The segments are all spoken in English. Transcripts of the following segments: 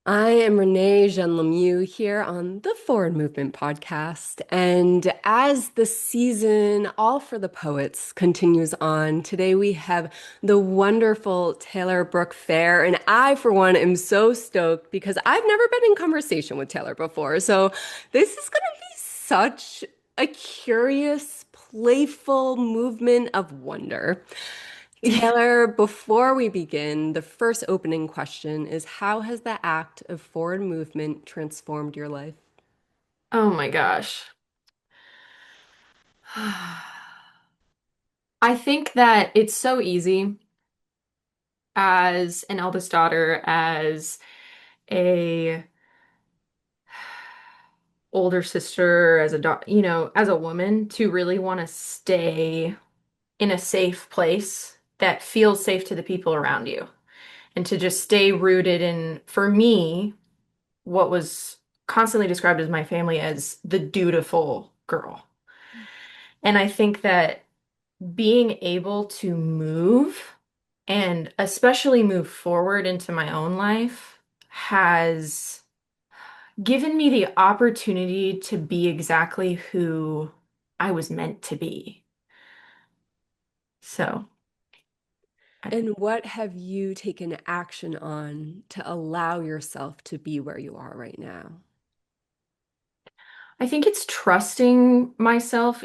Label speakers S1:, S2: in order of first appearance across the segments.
S1: I am Renee Jean Lemieux here on the Forward Movement podcast. And as the season All for the Poets continues on, today we have the wonderful Taylor Brooke Fair. And I, for one, am so stoked because I've never been in conversation with Taylor before. So this is going to be such a curious, playful movement of wonder. Taylor, before we begin, the first opening question is how has the act of forward movement transformed your life?
S2: Oh my gosh. I think that it's so easy as an eldest daughter, as a older sister, as a as a woman to really want to stay in a safe place that feels safe to the people around you and to just stay rooted in, for me, what was constantly described as my family as the dutiful girl. And I think that being able to move and especially move forward into my own life has given me the opportunity to be exactly who I was meant to be. So I,
S1: And what have you taken action on to allow yourself to be where you are right now?
S2: I think it's trusting myself,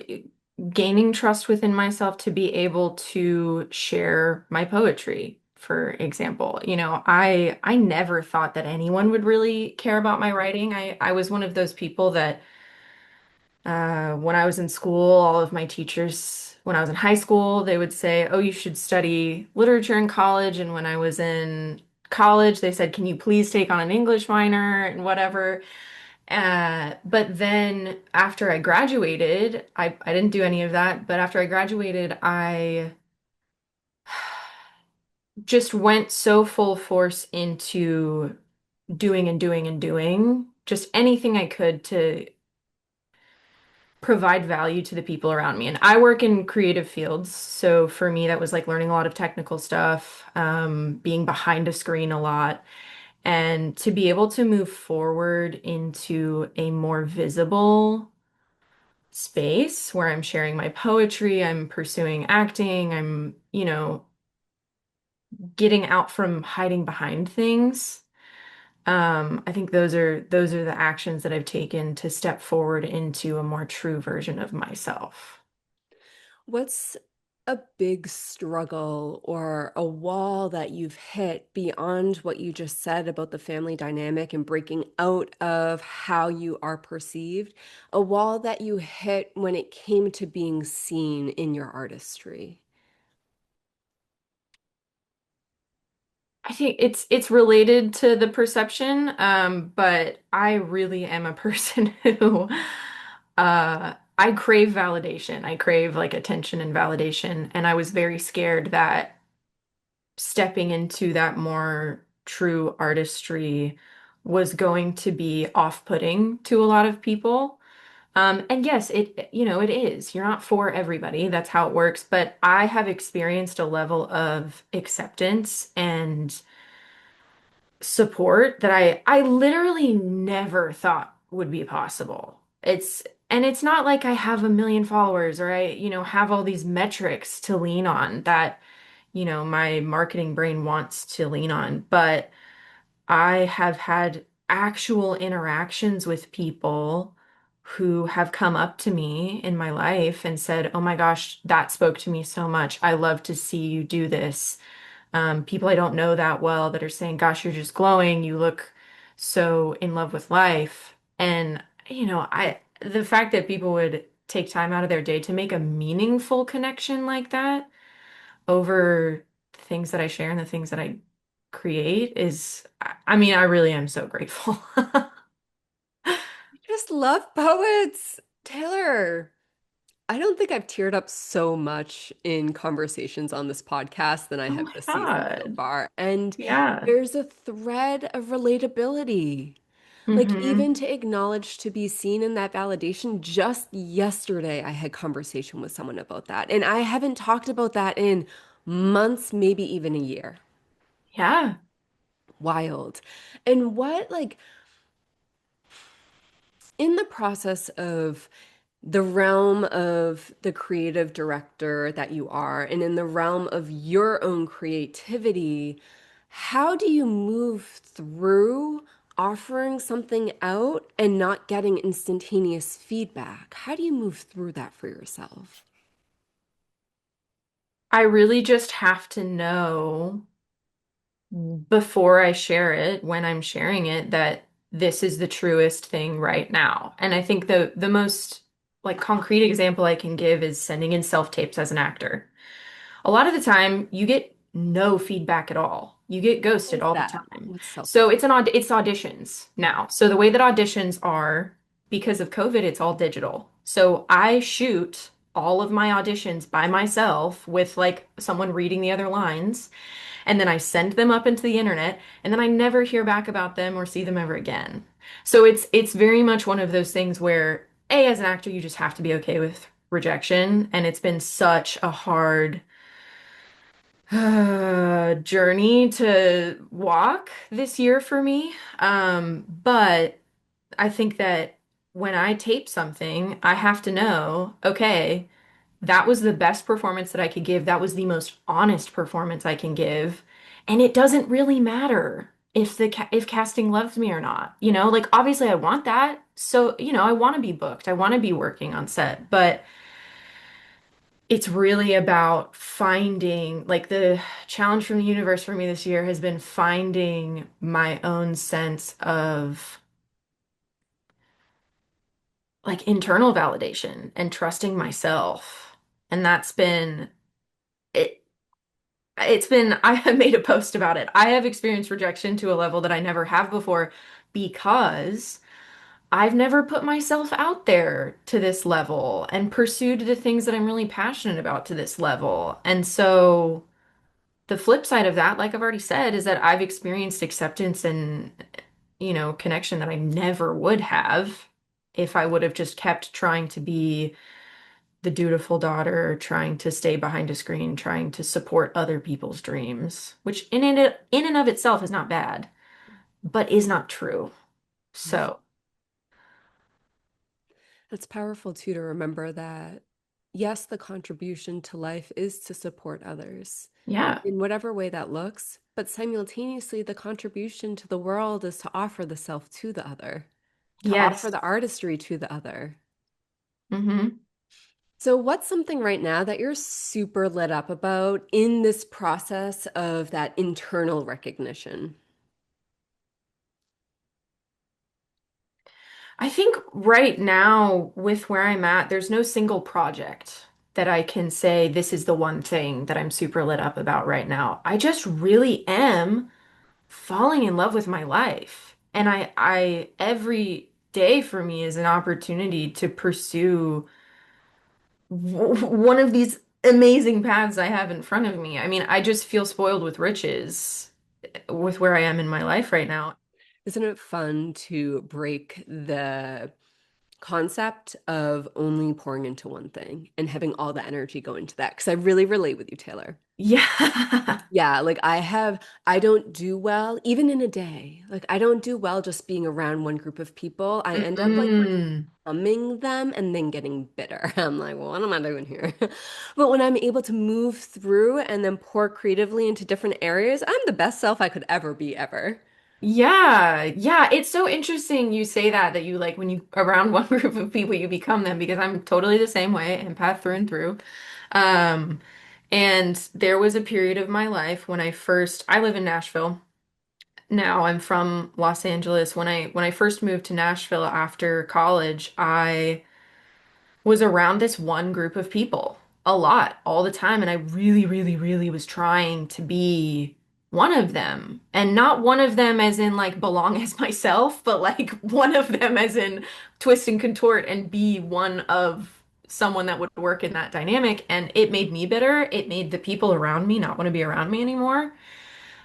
S2: gaining trust within myself to be able to share my poetry. For example, I never thought that anyone would really care about my writing. I was one of those people that when I was in school, all of my teachers, when I was in high school, they would say, "Oh, you should study literature in college." And when I was in college, they said, "Can you please take on an English minor and whatever?" But then after I graduated, I didn't do any of that. But after I graduated, I just went so full force into doing and doing and doing just anything I could to provide value to the people around me. And I work in creative fields. So for me, that was like learning a lot of technical stuff, being behind a screen a lot, and to be able to move forward into a more visible space where I'm sharing my poetry, I'm pursuing acting, I'm getting out from hiding behind things. I think those are the actions that I've taken to step forward into a more true version of myself.
S1: What's a big struggle or a wall that you've hit beyond what you just said about the family dynamic and breaking out of how you are perceived? A wall that you hit when it came to being seen in your artistry?
S2: I think it's related to the perception, but I really am a person who I crave validation. I crave like attention and validation, and I was very scared that stepping into that more true artistry was going to be off-putting to a lot of people. And yes, it is. You're not for everybody. That's how it works. But I have experienced a level of acceptance and support that I literally never thought would be possible. It's not like I have a million followers or I have all these metrics to lean on that, my marketing brain wants to lean on, but I have had actual interactions with people who have come up to me in my life and said, "Oh my gosh, that spoke to me so much. I love to see you do this." People I don't know that well that are saying, "Gosh, you're just glowing. You look so in love with life." And, the fact that people would take time out of their day to make a meaningful connection like that over the things that I share and the things that I create I mean, I really am so grateful.
S1: I just love poets. Taylor, I don't think I've teared up so much in conversations on this podcast than I
S2: Oh
S1: have
S2: my
S1: this season so
S2: God.
S1: far. And
S2: Yeah.
S1: there's a thread of relatability. Like,
S2: Hmm.
S1: even to acknowledge to be seen in that validation, just yesterday I had conversation with someone about that. And I haven't talked about that in months, maybe even a year.
S2: Yeah.
S1: wild. And what, like, in the process of the realm of the creative director that you are, and in the realm of your own creativity, how do you move through offering something out and not getting instantaneous feedback? How do you move through that for yourself?
S2: I really just have to know before I share it, when I'm sharing it, that this is the truest thing right now. And I think the most like concrete example I can give is sending in self-tapes as an actor. A lot of the time, you get no feedback at all. You get
S1: What
S2: ghosted
S1: is
S2: all the
S1: that?
S2: time.
S1: What's
S2: So
S1: self-tape?
S2: it's auditions now. So the way that auditions are, because of COVID, it's all digital. So I shoot all of my auditions by myself with like someone reading the other lines, and then I send them up into the internet, and then I never hear back about them or see them ever again. So it's very much one of those things where, A, as an actor, you just have to be okay with rejection, and it's been such a hard journey to walk this year for me. But I think that when I tape something, I have to know, okay, that was the best performance that I could give. That was the most honest performance I can give. And it doesn't really matter if casting loves me or not. You know, like obviously I want that. So, I want to be booked. I want to be working on set, but it's really about finding, like, the challenge from the universe for me this year has been finding my own sense of like internal validation and trusting myself. And that's been it. I have made a post about it. I have experienced rejection to a level that I never have before because I've never put myself out there to this level and pursued the things that I'm really passionate about to this level. And so the flip side of that, like I've already said, is that I've experienced acceptance and, connection that I never would have if I would have just kept trying to be the dutiful daughter, trying to stay behind a screen, trying to support other people's dreams, which in and of itself is not bad, but is not true. So,
S1: It's powerful too to remember that, yes, the contribution to life is to support others
S2: yeah.
S1: in whatever way that looks, but simultaneously, the contribution to the world is to offer the self to the other, to offer
S2: Yes.
S1: the artistry to the other.
S2: hmm
S1: So, what's something right now that you're super lit up about in this process of that internal recognition?
S2: I think right now, with where I'm at, there's no single project that I can say this is the one thing that I'm super lit up about right now. I just really am falling in love with my life. And every day for me is an opportunity to pursue one of these amazing paths I have in front of me. I mean, I just feel spoiled with riches with where I am in my life right now.
S1: Isn't it fun to break the concept of only pouring into one thing and having all the energy go into that? Because I really relate with you, Taylor.
S2: Yeah.
S1: Yeah, like I don't do well, even in a day. Like I don't do well just being around one group of people. I end up like
S2: Mm-mm.
S1: becoming them and then getting bitter. I'm like, well, what am I doing here? But when I'm able to move through and then pour creatively into different areas, I'm the best self I could ever be, ever.
S2: Yeah, yeah, it's so interesting you say that you like when you around one group of people you become them because I'm totally the same way, empath through and through. Um, and there was a period of my life when I live in Nashville. Now I'm from Los Angeles. When I first moved to Nashville after college, I was around this one group of people a lot, all the time. And I really, really, really was trying to be one of them. And not one of them as in like belong as myself, but like one of them as in twist and contort and be one of someone that would work in that dynamic. And it made me bitter. It made the people around me not want to be around me anymore.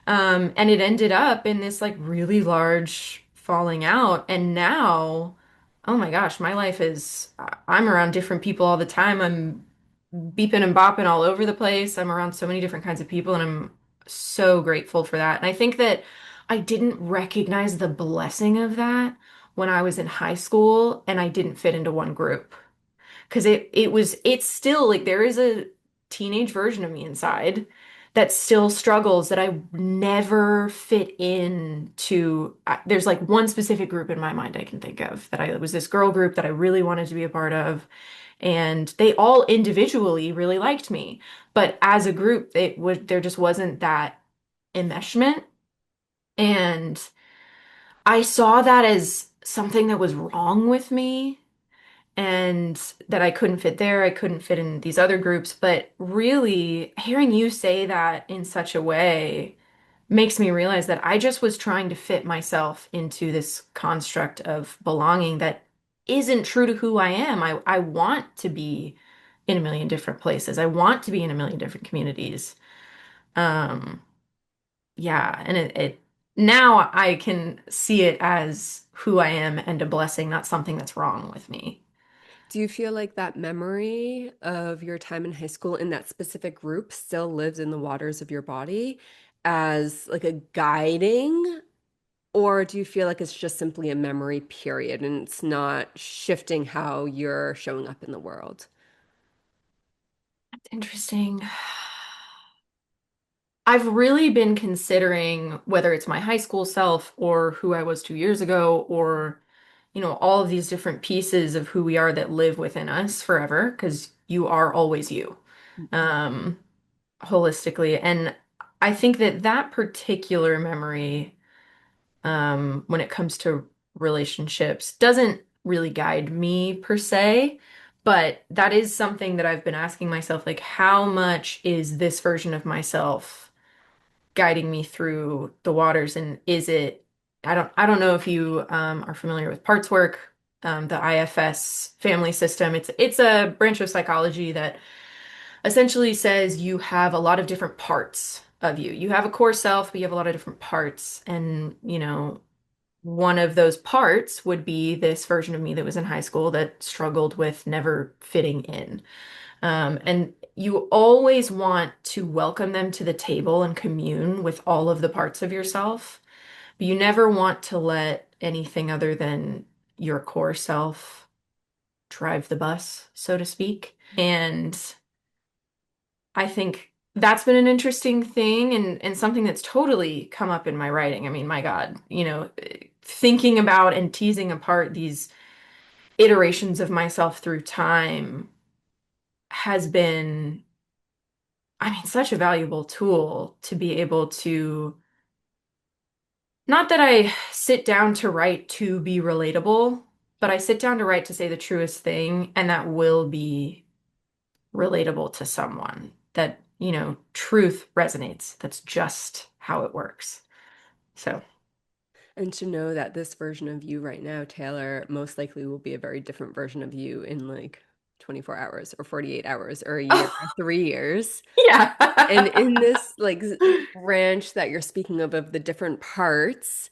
S2: And it ended up in this like really large falling out. And now, oh my gosh, my life is, I'm around different people all the time. I'm beeping and bopping all over the place. I'm around so many different kinds of people, and I'm so grateful for that. And I think that I didn't recognize the blessing of that when I was in high school and I didn't fit into one group. Because it's still like there is a teenage version of me inside that still struggles that I never fit into. There's like one specific group in my mind I can think of that I it was this girl group that I really wanted to be a part of, and they all individually really liked me, but as a group, there just wasn't that enmeshment, and I saw that as something that was wrong with me and that I couldn't fit there, I couldn't fit in these other groups. But really, hearing you say that in such a way makes me realize that I just was trying to fit myself into this construct of belonging that isn't true to who I am. I want to be in a million different places. I want to be in a million different communities. Um, yeah, and it now I can see it as who I am and a blessing, not something that's wrong with me.
S1: Do you feel like that memory of your time in high school in that specific group still lives in the waters of your body as like a guiding, or do you feel like it's just simply a memory period and it's not shifting how you're showing up in the world?
S2: That's interesting. I've really been considering whether it's my high school self or who I was 2 years ago, or, all of these different pieces of who we are that live within us forever, because you are always you, um, holistically. And I think that that particular memory, when it comes to relationships, doesn't really guide me per se. But that is something that I've been asking myself, like, how much is this version of myself guiding me through the waters? And is it, I don't know if you are familiar with parts work, the IFS family system. It's a branch of psychology that essentially says you have a lot of different parts of you. You have a core self, but you have a lot of different parts. And, one of those parts would be this version of me that was in high school that struggled with never fitting in. And you always want to welcome them to the table and commune with all of the parts of yourself, but you never want to let anything other than your core self drive the bus, so to speak. And I think that's been an interesting thing, and something that's totally come up in my writing. I mean, my God, thinking about and teasing apart these iterations of myself through time has been, I mean, such a valuable tool to be able to, not that I sit down to write to be relatable, but I sit down to write to say the truest thing, and that will be relatable to someone. That, truth resonates. That's just how it works. So,
S1: And to know that this version of you right now, Taylor, most likely will be a very different version of you in like 24 hours or 48 hours or a year or
S2: oh,
S1: 3 years. And
S2: yeah.
S1: in this like branch that you're speaking of the different parts,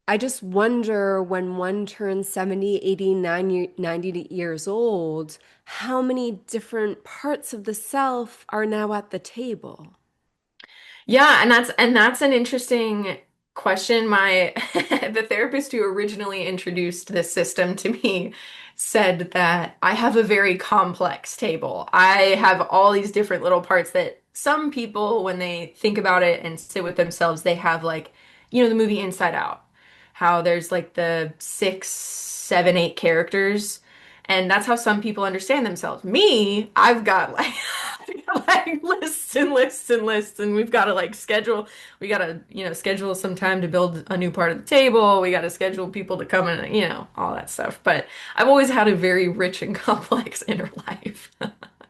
S1: I just wonder when one turns 70, 80, 90 years old, how many different parts of the self are now at the table?
S2: Yeah, and that's an interesting question. My the therapist who originally introduced this system to me said that I have a very complex table. I have all these different little parts that some people, when they think about it and sit with themselves, they have like, the movie Inside Out, how there's like the six, seven, eight characters. And that's how some people understand themselves. Me, I've got like like lists and lists and lists, and we've got to like schedule. We got to, schedule some time to build a new part of the table. We got to schedule people to come in, all that stuff. But I've always had a very rich and complex inner life.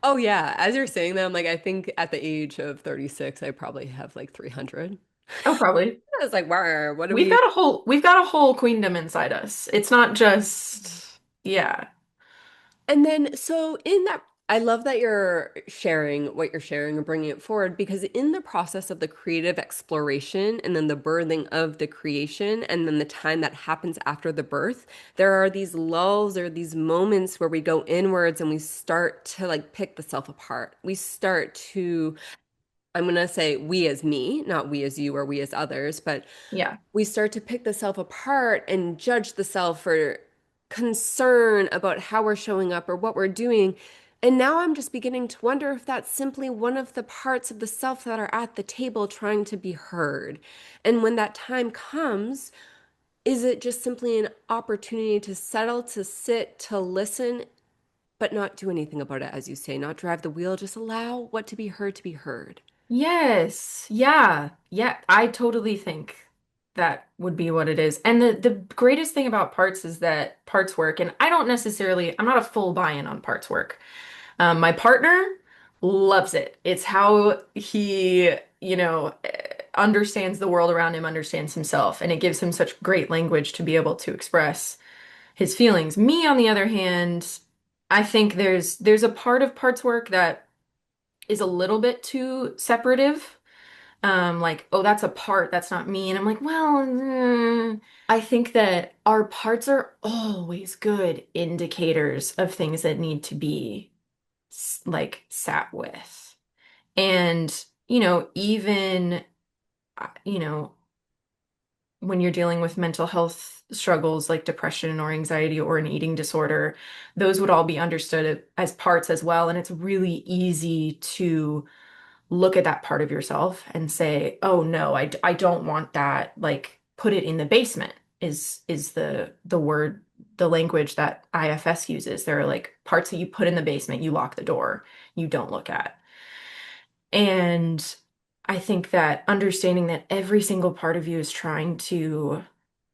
S1: Oh yeah, as you're saying that, I'm like, I think at the age of 36, I probably have like 300.
S2: Oh, probably.
S1: I was like, wow, what do
S2: We've
S1: we?
S2: got a whole we've got a whole queendom inside us. It's not just, yeah.
S1: And then, so in that, I love that you're sharing what you're sharing and bringing it forward because in the process of the creative exploration and then the birthing of the creation and then the time that happens after the birth, there are these lulls or these moments where we go inwards and we start to like pick the self apart. We start to I'm going to say we as me, not we as you or we as others, but
S2: Yeah.
S1: we start to pick the self apart and judge the self for concern about how we're showing up or what we're doing. And now I'm just beginning to wonder if that's simply one of the parts of the self that are at the table trying to be heard. And when that time comes, is it just simply an opportunity to settle, to sit, to listen, but not do anything about it, as you say, not drive the wheel, just allow what to be heard to be heard?
S2: Yes. Yeah. Yeah. I totally think that would be what it is. And the greatest thing about parts is that parts work, and I'm not a full buy-in on parts work. My partner loves it. It's how he, understands the world around him, understands himself, and it gives him such great language to be able to express his feelings. Me, on the other hand, I think there's a part of parts work that is a little bit too separative. Like, oh, that's a part, that's not me. And I'm like, well, I think that our parts are always good indicators of things that need to be like sat with. And, even, you know, when you're dealing with mental health struggles like depression or anxiety or an eating disorder, those would all be understood as parts as well. And it's really easy to look at that part of yourself and say, oh no, I don't want that. Like, put it in the basement is the word, the language that IFS uses. There are like parts that you put in the basement, you lock the door, you don't look at. And I think that understanding that every single part of you is trying to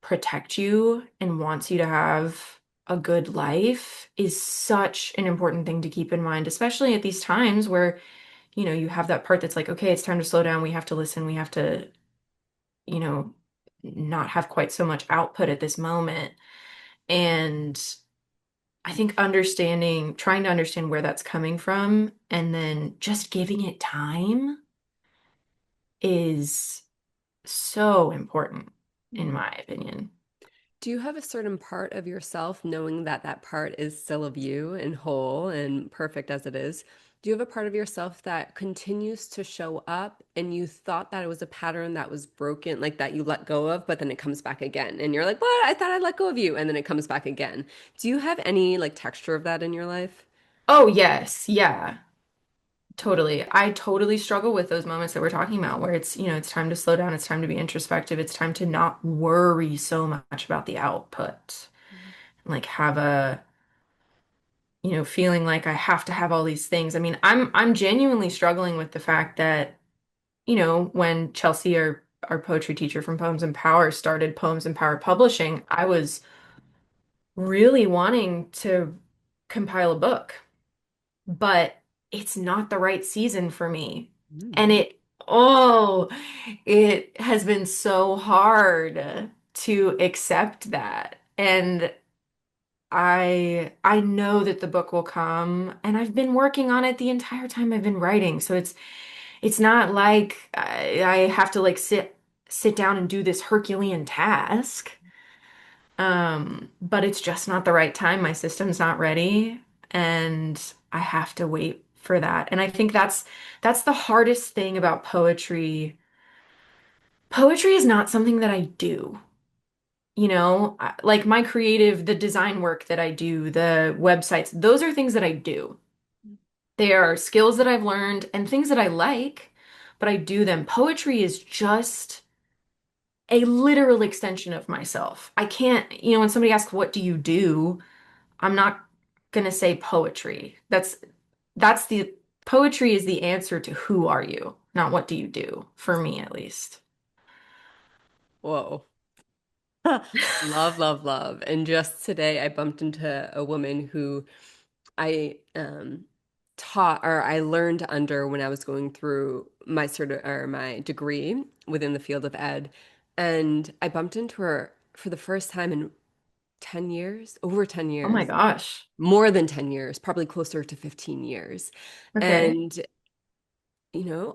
S2: protect you and wants you to have a good life is such an important thing to keep in mind, especially at these times where, you have that part that's like, okay, it's time to slow down. We have to listen. We have to, you know, not have quite so much output at this moment. And I think trying to understand where that's coming from and then just giving it time is so important, in my opinion.
S1: Do you have a certain part of yourself, knowing that that part is still of you and whole and perfect as it is? Do you have a part of yourself that continues to show up and you thought that it was a pattern that was broken, like that you let go of, but then it comes back again? And you're like, what? I thought I let go of you. And then it comes back again. Do you have any like texture of that in your life?
S2: Oh, yes. Yeah, totally. I totally struggle with those moments that we're talking about where it's time to slow down, it's time to be introspective, it's time to not worry so much about the output. Like have a, feeling like I have to have all these things. I mean, I'm genuinely struggling with the fact that, when Chelsea, our poetry teacher from Poems and Power, started Poems and Power Publishing, I was really wanting to compile a book, but it's not the right season for me. And
S1: Mm.
S2: it has been so hard to accept that. And I know that the book will come, and I've been working on it the entire time I've been writing. So it's not like I have to like sit down and do this Herculean task. But it's just not the right time. My system's not ready, and I have to wait for that. And I think that's the hardest thing about poetry. Poetry is not something that I do. Like the design work that I do, the websites, those are things that I do. They are skills that I've learned and things that I like, but I do them. Poetry is just a literal extension of myself. I can't, when somebody asks, what do you do? I'm not gonna say poetry. That's the poetry is the answer to who are you, not what do you do, for me at least.
S1: Whoa. Love, love, love. And just today I bumped into a woman who I taught or I learned under when I was going through my my degree within the field of ed. And I bumped into her for the first time in 10 years, over 10
S2: Oh my
S1: years,
S2: gosh.
S1: more than 10 years, probably closer to 15 years.
S2: Okay.
S1: And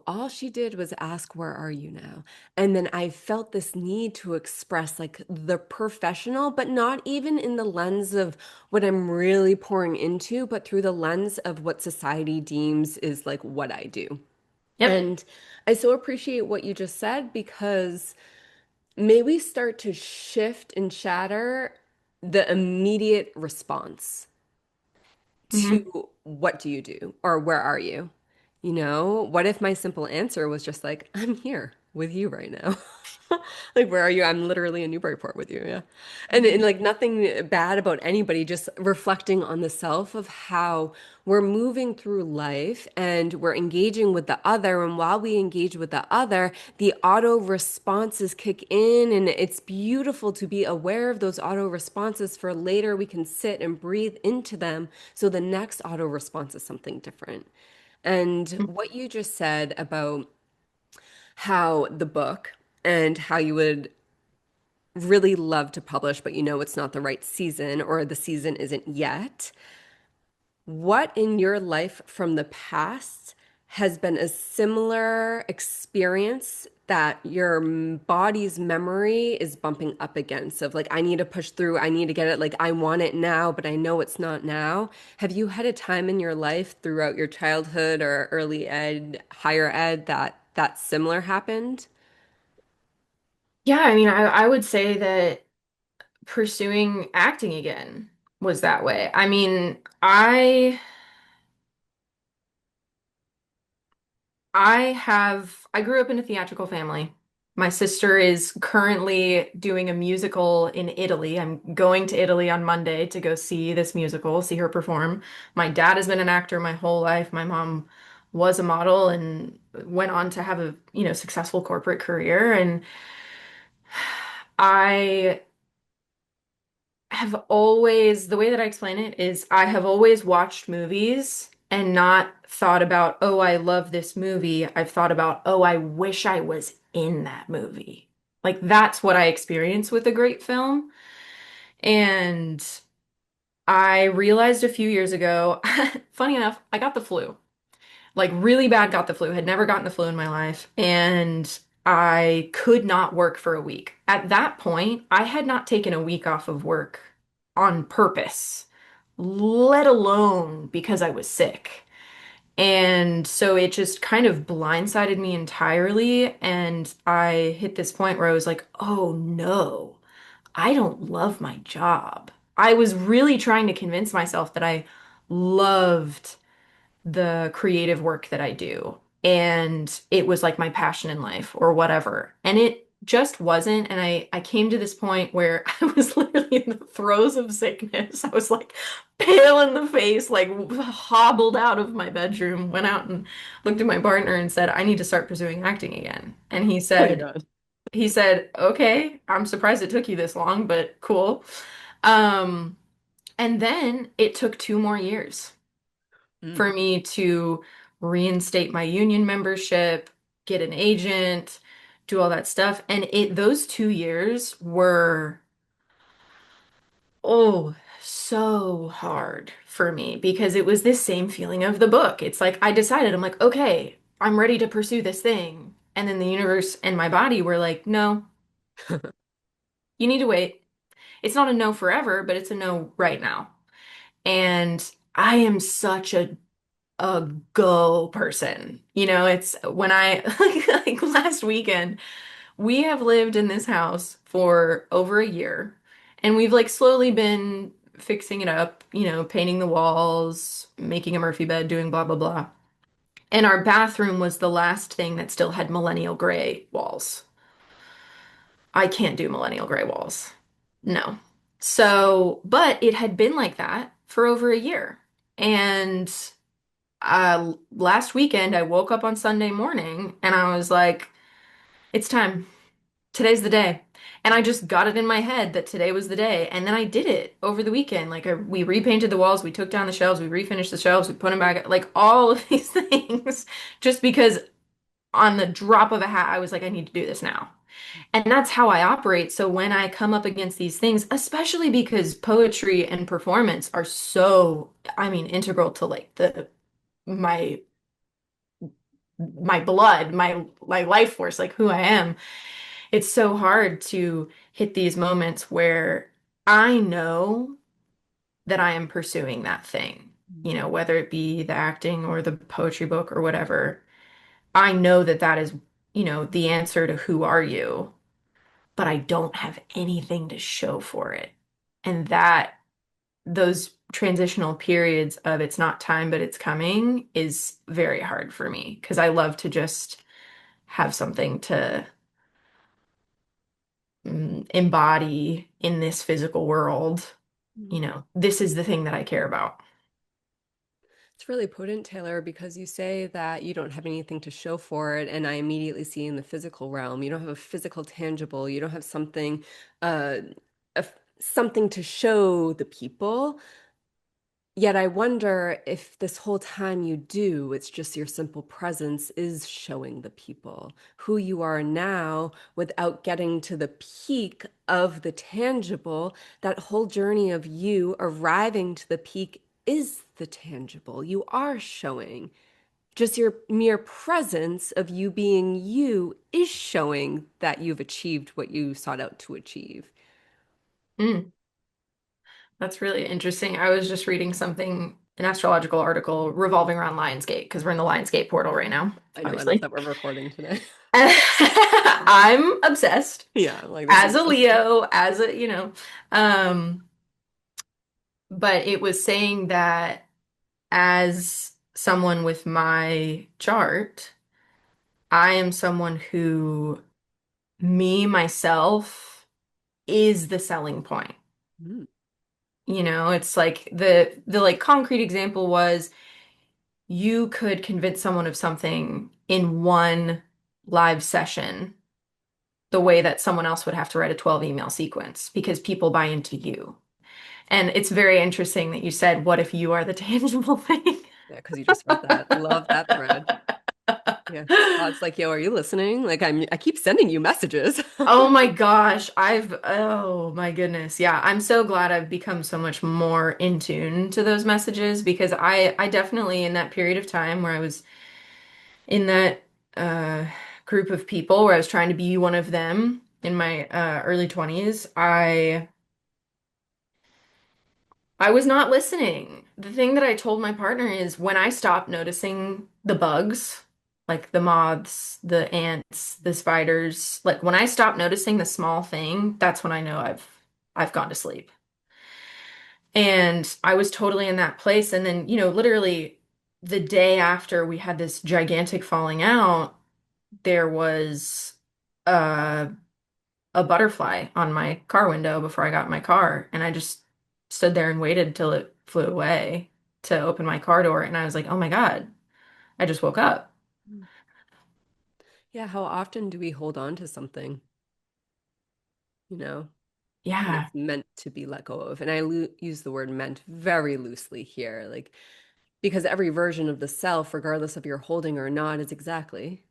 S1: all she did was ask, "Where are you now?" And then I felt this need to express like the professional, but not even in the lens of what I'm really pouring into, but through the lens of what society deems is like what I do.
S2: Yep.
S1: And I so appreciate what you just said because may we start to shift and shatter the immediate response
S2: Hmm.
S1: to what do you do or where are you? You know, what if my simple answer was just like, I'm here with you right now? Like, where are you? I'm literally in Newburyport with you. Yeah. And like nothing bad about anybody, just reflecting on the self of how we're moving through life and we're engaging with the other. And while we engage with the other, the auto responses kick in. And it's beautiful to be aware of those auto responses for later we can sit and breathe into them. So the next auto response is something different. And what you just said about how the book and how you would really love to publish, but you know it's not the right season or the season isn't yet. What in your life from the past has been a similar experience that your body's memory is bumping up against of like, I need to push through, I need to get it, like, I want it now, but I know it's not now. Have you had a time in your life throughout your childhood or early ed, higher ed that similar happened?
S2: Yeah, I mean, I would say that pursuing acting again was that way. I mean, I grew up in a theatrical family. My sister is currently doing a musical in Italy. I'm going to Italy on Monday to go see this musical, see her perform. My dad has been an actor my whole life. My mom was a model and went on to have a, successful corporate career. And I have always, the way that I explain it is I have always watched movies and not thought about, oh, I love this movie. I've thought about, oh, I wish I was in that movie. Like that's what I experience with a great film. And I realized a few years ago, funny enough, I got the flu. Like really bad got the flu, had never gotten the flu in my life, and I could not work for a week. At that point, I had not taken a week off of work on purpose, let alone because I was sick. And so it just kind of blindsided me entirely. And I hit this point where I was like, oh no, I don't love my job. I was really trying to convince myself that I loved the creative work that I do. And it was like my passion in life or whatever. And it just wasn't. And I came to this point where I was literally in the throes of sickness. I was like pale in the face, like hobbled out of my bedroom, went out and looked at my partner and said, I need to start pursuing acting again. And
S1: Oh my God.
S2: he said, okay, I'm surprised it took you this long, but cool. Um, and then it took 2 more years
S1: Mm.
S2: for me to reinstate my union membership, get an agent, do all that stuff. And those 2 years were, oh, so hard for me because it was this same feeling of the book. It's like I decided, I'm like, okay, I'm ready to pursue this thing. And then the universe and my body were like, no, you need to wait. It's not a no forever, but it's a no right now. And I am such a go person. It's when I like last weekend, we have lived in this house for over a year and we've like slowly been fixing it up, painting the walls, making a Murphy bed, doing blah blah blah. And our bathroom was the last thing that still had millennial gray walls. I can't do millennial gray walls. No. So, but it had been like that for over a year. And last weekend, I woke up on Sunday morning and I was like, it's time. Today's the day. And I just got it in my head that today was the day. And then I did it over the weekend. Like we repainted the walls, we took down the shelves, we refinished the shelves, we put them back, like all of these things, just because on the drop of a hat, I was like, I need to do this now. And that's how I operate. So when I come up against these things, especially because poetry and performance are so, I mean, integral to like the my my blood, my life force, like who I am. It's so hard to hit these moments where I know that I am pursuing that thing, whether it be the acting or the poetry book or whatever. I know that that is, the answer to who are you, but I don't have anything to show for it. And those transitional periods of it's not time, but it's coming is very hard for me because I love to just have something to embody in this physical world. This is the thing that I care about.
S1: It's really potent, Taylor, because you say that you don't have anything to show for it, and I immediately see in the physical realm, you don't have a physical tangible, you don't have something, uh, something to show the people. Yet I wonder if this whole time you do, it's just your simple presence is showing the people who you are now without getting to the peak of the tangible. That whole journey of you arriving to the peak is the tangible. You are showing. Just your mere presence of you being you is showing that you've achieved what you sought out to achieve.
S2: Mm, that's really interesting. I was just reading something, an astrological article revolving around Lionsgate, because we're in the Lionsgate portal right now,
S1: I know, I love
S2: obviously.
S1: that we're recording today.
S2: I'm obsessed
S1: Yeah, like this
S2: as
S1: is
S2: a
S1: just
S2: Leo, um, but it was saying that as someone with my chart, I am someone who myself is the selling point.
S1: mm,
S2: It's like the like concrete example was you could convince someone of something in one live session the way that someone else would have to write a 12 email sequence because people buy into you. And it's very interesting that you said, what if you are the tangible thing?
S1: yeah, because you just read that. Love that thread. Yeah. God's like, yo, are you listening? Like I keep sending you messages.
S2: Oh my gosh, oh my goodness. Yeah, I'm so glad I've become so much more in tune to those messages because I definitely in that period of time where I was in that uh group of people where I was trying to be one of them in my early 20s, I was not listening. The thing that I told my partner is when I stopped noticing the bugs, like the moths, the ants, the spiders, like when I stop noticing the small thing, that's when I know I've gone to sleep. And I was totally in that place. And then, literally the day after we had this gigantic falling out, there was uh a butterfly on my car window before I got in my car. And I just stood there and waited till it flew away to open my car door. And I was like, oh my God, I just woke up.
S1: Yeah, how often do we hold on to something, you know,
S2: Yeah.
S1: that's meant to be let go of? And I lo use the word meant very loosely here, like because every version of the self, regardless of your holding or not, is exactly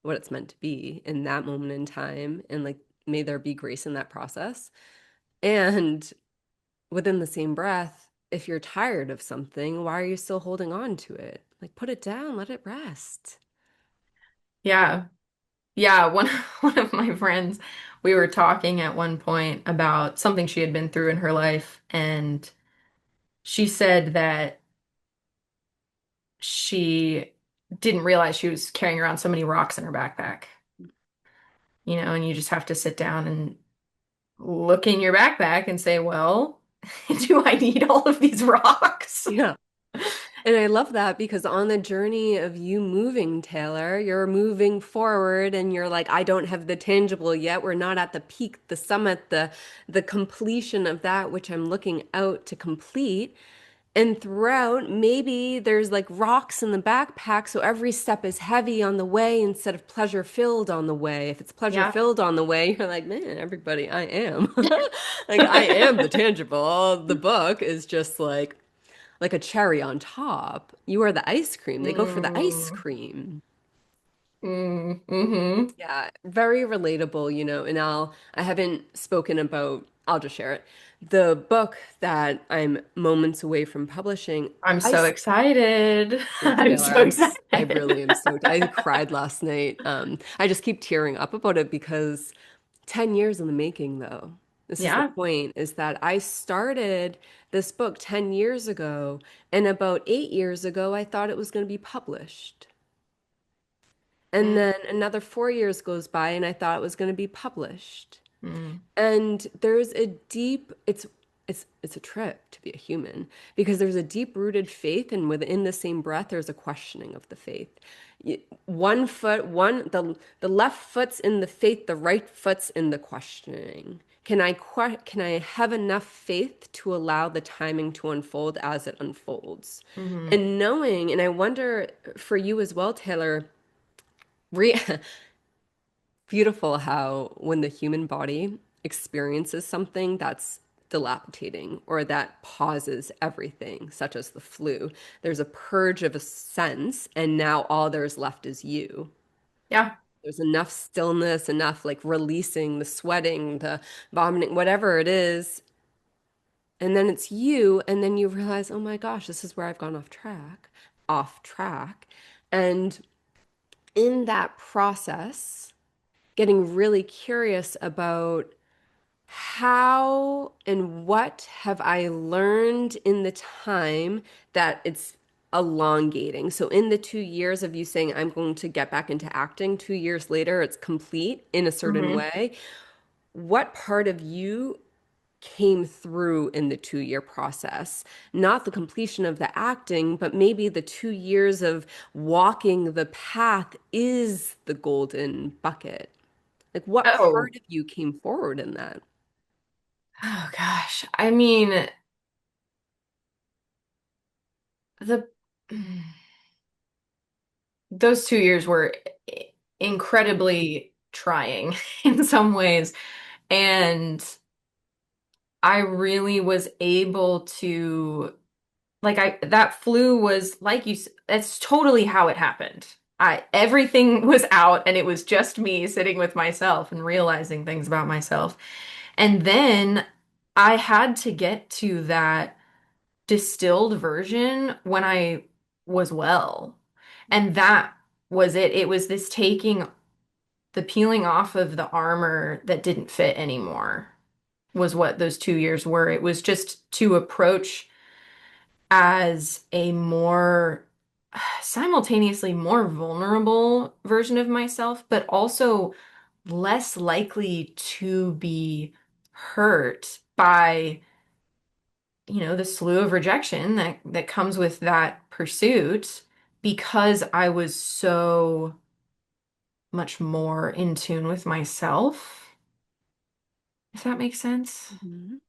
S1: what it's meant to be in that moment in time. And like, may there be grace in that process. And within the same breath, if you're tired of something, why are you still holding on to it? Like, put it down, let it rest.
S2: Yeah. Yeah. One of my friends, we were talking at one point about something she had been through in her life. And she said that she didn't realize she was carrying around so many rocks in her backpack, and you just have to sit down and look in your backpack and say, well, do I need all of these rocks?
S1: Yeah. And I love that because on the journey of you moving, Taylor, you're moving forward and you're like, I don't have the tangible yet. We're not at the peak, the summit, the completion of that which I'm looking out to complete. And throughout, maybe there's like rocks in the backpack, so every step is heavy on the way instead of pleasure filled on the way. If it's pleasure
S2: Yeah.
S1: filled on the way, you're like, man, everybody, I am. Like I am the tangible. The book is just like a cherry on top. You are the ice cream. They go for the ice
S2: Mm,
S1: cream.
S2: mm-hmm.
S1: Yeah, very relatable, and I haven't spoken about, I'll just share it. The book that I'm moments away from publishing,
S2: I'm
S1: I
S2: so excited.
S1: Yeah,
S2: I'm
S1: Taylor,
S2: so
S1: I
S2: excited.
S1: really am stoked. I cried last night. I just keep tearing up about it because 10 years in the making, though. This is the
S2: Yeah.
S1: point, is that I started this book 10 years ago, and about 8 years ago, I thought it was going to be published. And
S2: Mm,
S1: then another 4 years goes by, and I thought it was going to be published.
S2: mm,
S1: And there's a deep, it's a trip to be a human because there's a deep-rooted faith, and within the same breath, there's a questioning of the faith. One foot, the left foot's in the faith, the right foot's in the questioning. Can I have enough faith to allow the timing to unfold as it unfolds?
S2: mhm.
S1: And knowing, and I wonder for you as well, Taylor, re beautiful how when the human body experiences something that's dilapidating or that pauses everything, such as the flu, there's a purge of a sense, and now all there's left is you.
S2: Yeah.
S1: There's enough stillness, enough like releasing the sweating, the vomiting, whatever it is. And then it's you, and then you realize, oh my gosh, this is where I've gone off track. And in that process, getting really curious about how and what have I learned in the time that it's elongating. So in the 2 years of you saying, I'm going to get back into acting, 2 years later, it's complete in a certain
S2: Hmm.
S1: way. What part of you came through in the 2 year process? Not the completion of the acting, but maybe the 2 years of walking the path is the golden bucket. Like, what
S2: Oh.
S1: part of you came forward in that?
S2: Oh gosh. I mean, the those 2 years were incredibly trying in some ways. And I really was able to, like, that flu was like that's totally how it happened. Everything was out and it was just me sitting with myself and realizing things about myself. And then I had to get to that distilled version when I was well. And that was it. It was this taking the peeling off of the armor that didn't fit anymore, was what those 2 years were. It was just to approach as a more simultaneously more vulnerable version of myself, but also less likely to be hurt by, the slew of rejection that comes with that pursuit because I was so much more in tune with myself, if that makes sense.
S1: Mhm.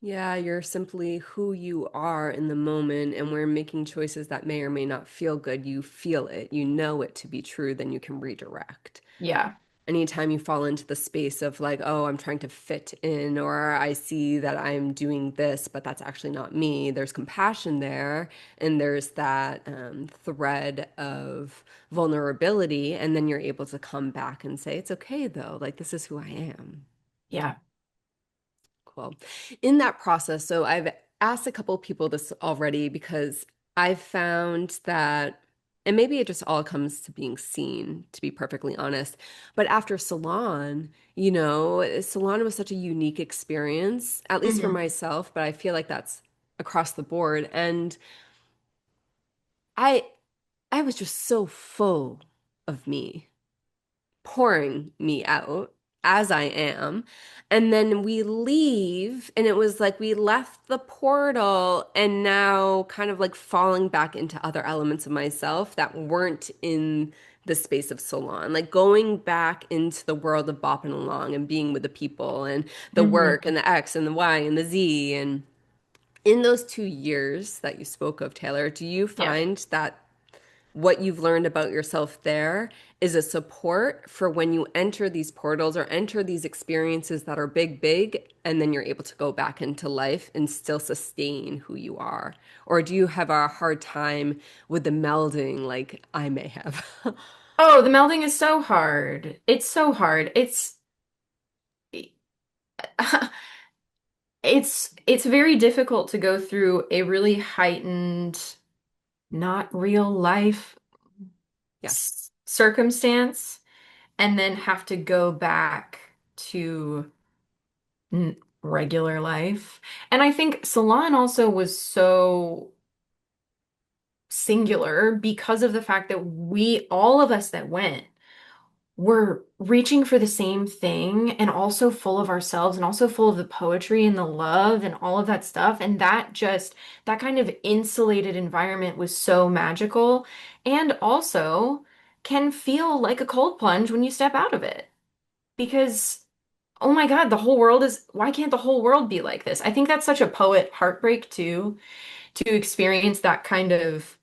S1: Yeah, you're simply who you are in the moment, and we're making choices that may or may not feel good. You feel it, you know it to be true, then you can redirect.
S2: Yeah.
S1: Anytime you fall into the space of like, oh, I'm trying to fit in, or I see that I'm doing this, but that's actually not me, there's compassion there, and there's that thread of vulnerability, and then you're able to come back and say, it's okay though, like this is who I am.
S2: Yeah.
S1: Cool. In that process, so I've asked a couple people this already because I've found that, and maybe it just all comes to being seen, to be perfectly honest. But after Salon, Salon was such a unique experience, at least for
S2: Hmm.
S1: myself, but I feel like that's across the board. And I I was just so full of me, pouring me out as I am. And then we leave, and it was like we left the portal and now kind of like falling back into other elements of myself that weren't in the space of Salon, like going back into the world of bopping along and being with the people and the
S2: Hmm.
S1: work and the X and the Y and the Z. And in those 2 years that you spoke of, Taylor, do you
S2: Yeah.
S1: find that what you've learned about yourself there is a support for when you enter these portals or enter these experiences that are big, big, and then you're able to go back into life and still sustain who you are? Or do you have a hard time with the melding like I may have?
S2: Oh, the melding is so hard. It's so hard. It's very difficult to go through a really heightened, not real life
S1: Yes.
S2: circumstance and then have to go back to regular life. And I think Salon also was so singular because of the fact that we, all of us that went, were reaching for the same thing and also full of ourselves and also full of the poetry and the love and all of that stuff. And that just, that kind of insulated environment was so magical and also can feel like a cold plunge when you step out of it. Because, oh my God, the whole world is, why can't the whole world be like this? I think that's such a poet heartbreak too, to experience that kind of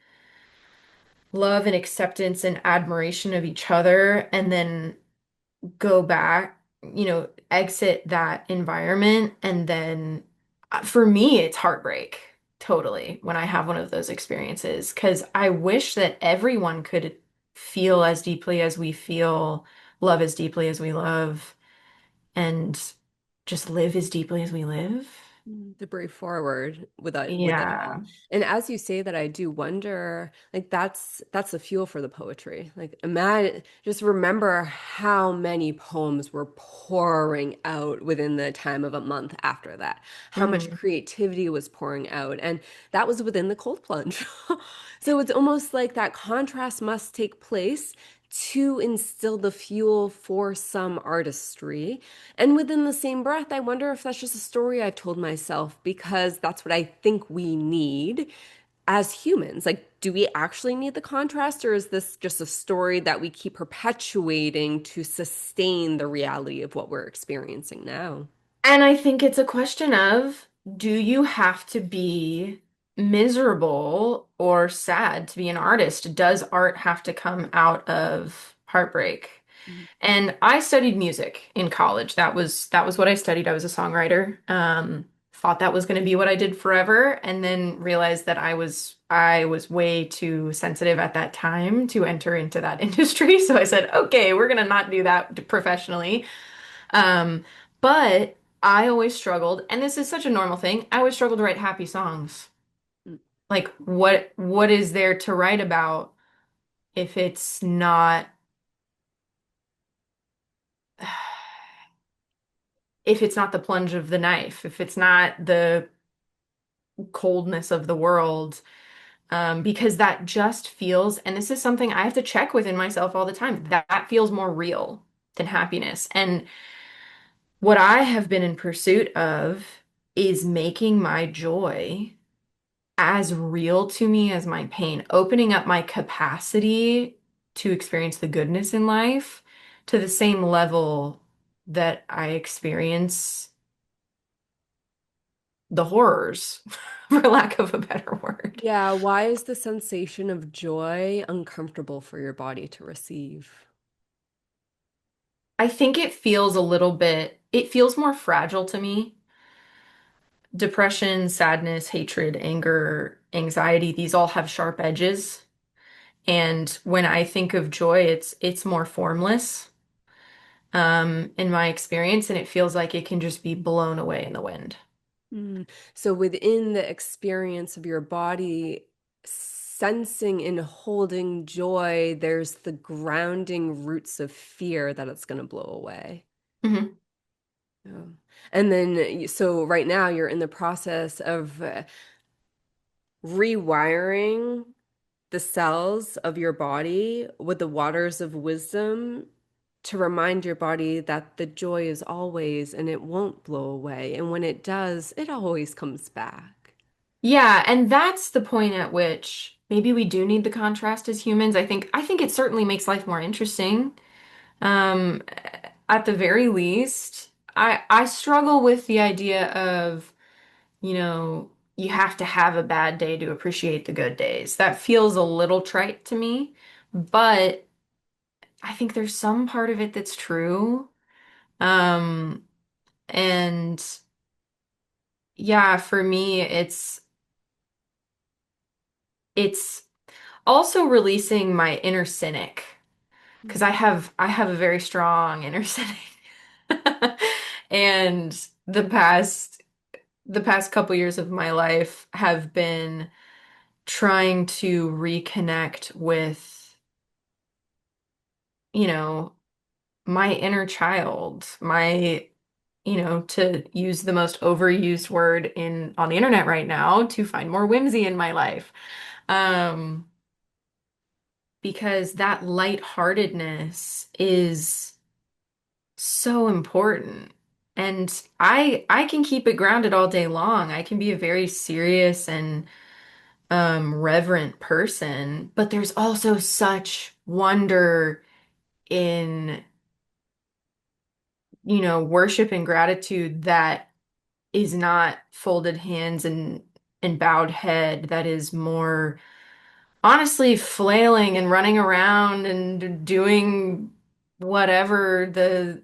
S2: love and acceptance and admiration of each other and then go back, exit that environment. And then for me, it's heartbreak totally when I have one of those experiences because I wish that everyone could feel as deeply as we feel, love as deeply as we love, and just live as deeply as we live.
S1: To break forward with it
S2: Yeah.
S1: all. And as you say that, I do wonder, like that's the fuel for the poetry. Like imagine, just remember how many poems were pouring out within the time of a month after that. How much
S2: Mhm.
S1: creativity was pouring out, and that was within the cold plunge. So it's almost like that contrast must take place to instill the fuel for some artistry. And within the same breath, I wonder if that's just a story I've told myself because that's what I think we need as humans. Like, do we actually need the contrast, or is this just a story that we keep perpetuating to sustain the reality of what we're experiencing now?
S2: And I think it's a question of, do you have to be miserable or sad to be an artist? Does art have to come out of heartbreak? And I studied music in college. That was what I studied. I was a songwriter. Thought that was going to be what I did forever, and then realized that I was way too sensitive at that time to enter into that industry. So I said, okay, we're gonna not do that professionally. Um, but I always struggled, and this is such a normal thing. I always struggled to write happy songs. Like, what is there to write about if it's not if it's not the plunge of the knife, if it's not the coldness of the world, because that just feels, and this is something I have to check within myself all the time, that feels more real than happiness. And what I have been in pursuit of is making my joy as real to me as my pain, opening up my capacity to experience the goodness in life to the same level that I experience the horrors, for lack of a better word.
S1: Yeah, why is the sensation of joy uncomfortable for your body to receive?
S2: I think it feels more fragile to me. Depression, sadness, hatred, anger, anxiety, these all have sharp edges. And when I think of joy, it's more formless, in my experience, and it feels like it can just be blown away in the wind.
S1: Mm. So within the experience of your body, sensing and holding joy, there's the grounding roots of fear that it's going to blow away.
S2: Mhm.
S1: Yeah. And then, so right now you're in the process of rewiring the cells of your body with the waters of wisdom to remind your body that the joy is always and it won't blow away. And when it does, it always comes back.
S2: Yeah, and that's the point at which maybe we do need the contrast as humans. I think it certainly makes life more interesting. Um, at the very least, I struggle with the idea of, you have to have a bad day to appreciate the good days. That feels a little trite to me, but I think there's some part of it that's true. Um, and yeah, for me, it's also releasing my inner cynic because I have a very strong inner cynic. And the past the past couple years of my life have been trying to reconnect with, you know, my inner child, to use the most overused word in on the internet right now, to find more whimsy in my life. Um, because that lightheartedness is so important. And I can keep it grounded all day long. I can be a very serious and reverent person, but there's also such wonder in, worship and gratitude that is not folded hands and bowed head, that is more honestly flailing and running around and doing whatever the,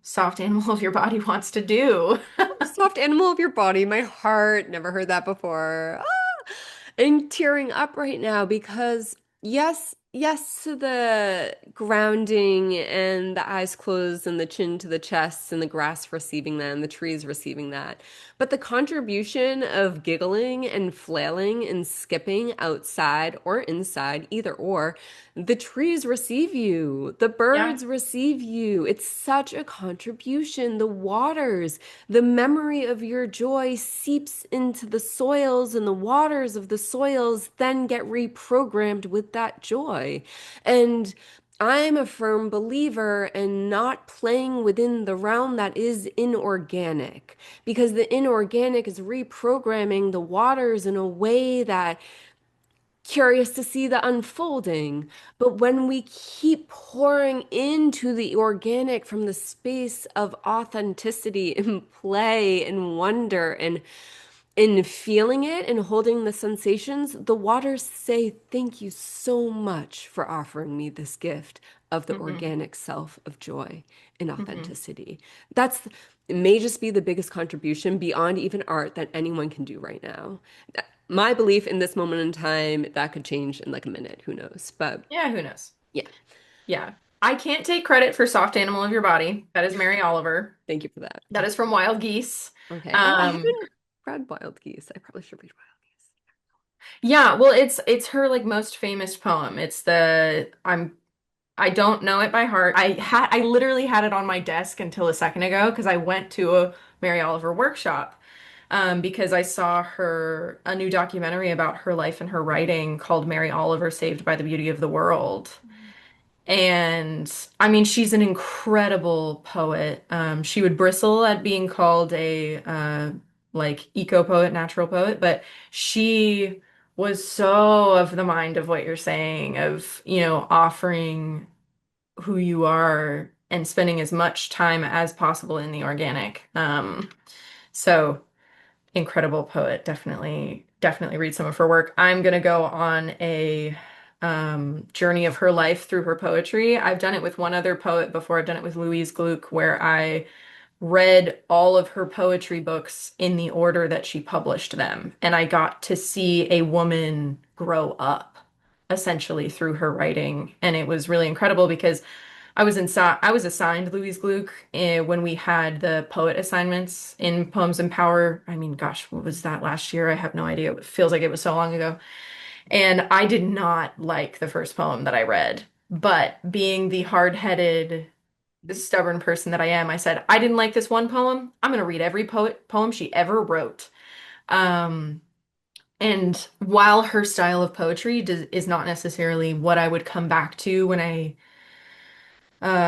S2: soft animal of your body wants to do.
S1: Soft animal of your body, my heart. Never heard that before. Ah! I'm tearing up right now because yes, yes to the grounding and the eyes closed and the chin to the chest and the grass receiving that and the trees receiving that. But the contribution of giggling and flailing and skipping outside or inside, either or, the trees receive you. The
S2: Yeah.
S1: birds receive you. It's such a contribution. The waters. The memory of your joy seeps into the soils, and the waters of the soils then get reprogrammed with that joy. And I'm a firm believer in not playing within the realm that is inorganic, because the inorganic is reprogramming the waters in a way that curious to see the unfolding. But when we keep pouring into the organic from the space of authenticity and play and wonder and in feeling it and holding the sensations, the waters say, "Thank you so much for offering me this gift of the
S2: Hmm.
S1: organic self of joy and
S2: Hmm.
S1: authenticity." That's it may just be the biggest contribution beyond even art that anyone can do right now. My belief in this moment in time, that could change in like a minute. Who knows? But
S2: Yeah, who knows?
S1: yeah,
S2: Yeah. I can't take credit for Soft Animal of Your Body. That is Mary Oliver.
S1: thank you for that.
S2: That is from Wild Geese.
S1: Okay. Oh, I
S2: Um,
S1: haven't read Wild Geese. I probably should read Wild Geese.
S2: yeah, well, it's her like most famous poem. I don't know it by heart. I literally had it on my desk until a second ago because I went to a Mary Oliver workshop because I saw a new documentary about her life and her writing called Mary Oliver Saved by the Beauty of the World. And I mean, she's an incredible poet. She would bristle at being called a like eco poet, natural poet, but she was so of the mind of what you're saying, of, offering who you are and spending as much time as possible in the organic. So incredible poet. Definitely, definitely read some of her work. I'm gonna go on a journey of her life through her poetry. I've done it with one other poet before. I've done it with Louise Gluck, where I read all of her poetry books in the order that she published them, and I got to see a woman grow up essentially through her writing, and it was really incredible because I was assigned Louise Gluck when we had the poet assignments in Poems and Power. I mean, gosh, what was that last year? I have no idea. It feels like it was so long ago. And I did not like the first poem that I read. But being the hard-headed, stubborn person that I am, I said, I didn't like this one poem. I'm going to read every poem she ever wrote. Um, and while her style of poetry is not necessarily what I would come back to when I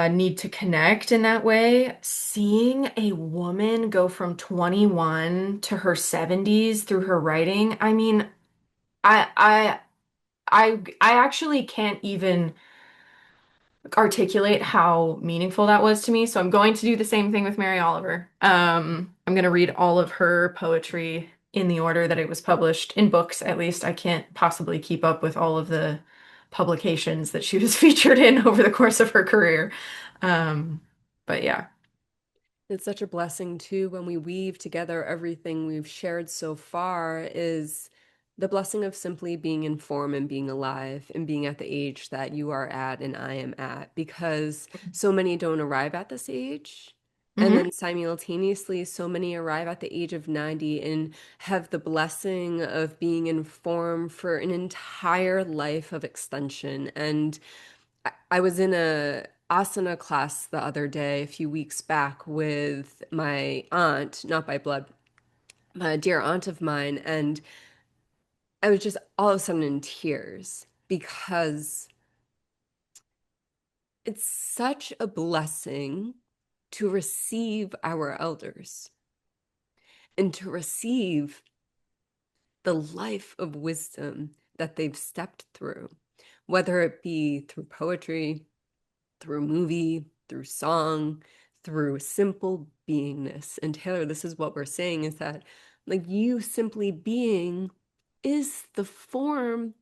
S2: need to connect in that way. Seeing a woman go from 21 to her 70s through her writing, I mean, I I I actually can't even articulate how meaningful that was to me. So I'm going to do the same thing with Mary Oliver. I'm going to read all of her poetry in the order that it was published in books, at least. I can't possibly keep up with all of the publications that she was featured in over the course of her career. Um, but yeah.
S1: It's such a blessing too when we weave together everything we've shared so far is the blessing of simply being in form and being alive and being at the age that you are at and I am at because so many don't arrive at this age. And
S2: Hmm.
S1: then simultaneously, so many arrive at the age of 90 and have the blessing of being in form for an entire life of extension. And I was in a asana class the other day, a few weeks back, with my aunt, not by blood, a dear aunt of mine, and I was just all of a sudden in tears because it's such a blessing to receive our elders and to receive the life of wisdom that they've stepped through, whether it be through poetry, through movie, through song, through simple beingness. And Taylor, this is what we're saying is that, like, you simply being is the form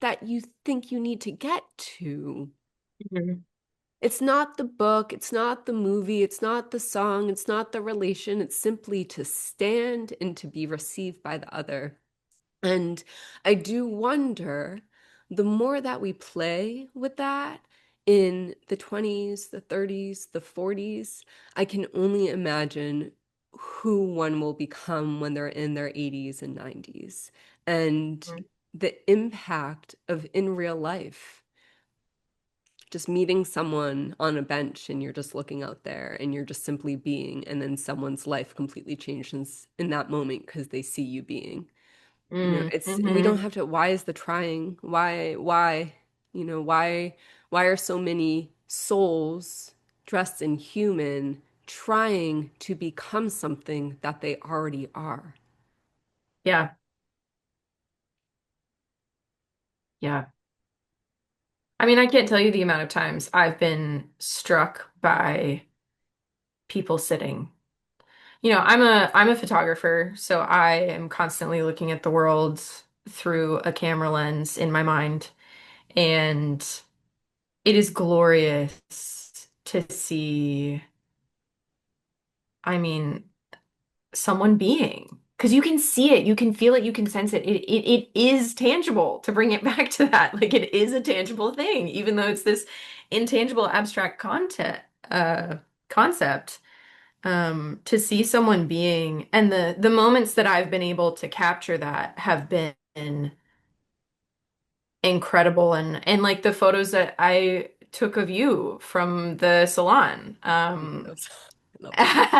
S1: that you think you need to get to.
S2: Mhm.
S1: It's not the book, it's not the movie, it's not the song, it's not the relation. It's simply to stand and to be received by the other. And I do wonder, the more that we play with that in the 20s, the 30s, the 40s, I can only imagine who one will become when they're in their 80s and 90s. And the impact of in real life, just meeting someone on a bench and you're just looking out there and you're just simply being, and then someone's life completely changes in that moment because they see you being. You know, it's we don't
S2: Mm-hmm.
S1: have to, why is the trying? Why, why are so many souls dressed in human trying to become something that they already are?
S2: Yeah, yeah. I mean, I can't tell you the amount of times I've been struck by people sitting. I'm a photographer, so I am constantly looking at the world through a camera lens in my mind, and it is glorious to see, I mean, someone being. Because you can see it, you can feel it, you can sense it. It is tangible to bring it back to that. Like it is a tangible thing, even though it's this intangible abstract uh, concept. To see someone being and the moments that I've been able to capture that have been incredible and like the photos that I took of you from the salon.
S1: Oh my God, I love them.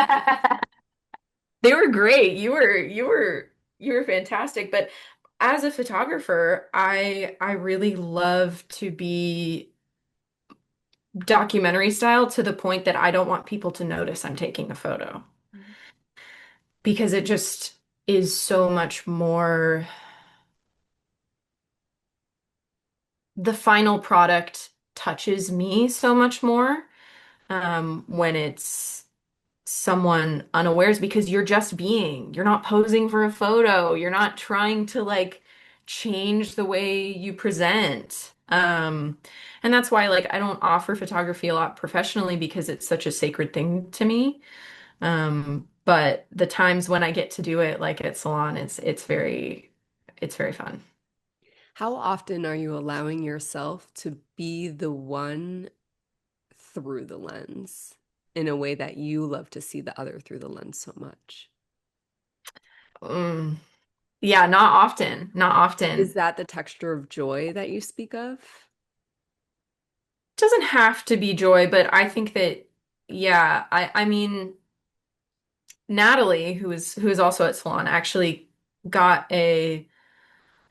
S2: They were great. You were fantastic. But as a photographer, I really love to be documentary style to the point that I don't want people to notice I'm taking a photo because it just is so much more the final product touches me so much more when it's someone unawares because you're just being. You're not posing for a photo. You're not trying to like change the way you present. And that's why like I don't offer photography a lot professionally because it's such a sacred thing to me. But the times when I get to do it like at salon, it's very fun.
S1: How often are you allowing yourself to be the one through the lens in a way that you love to see the other through the lens so much?
S2: Mm. Yeah, not often. Not
S1: Is
S2: often.
S1: that the texture of joy that you speak of?
S2: Doesn't have to be joy, but I think that yeah, I mean Natalie, who is also at Salon, actually got a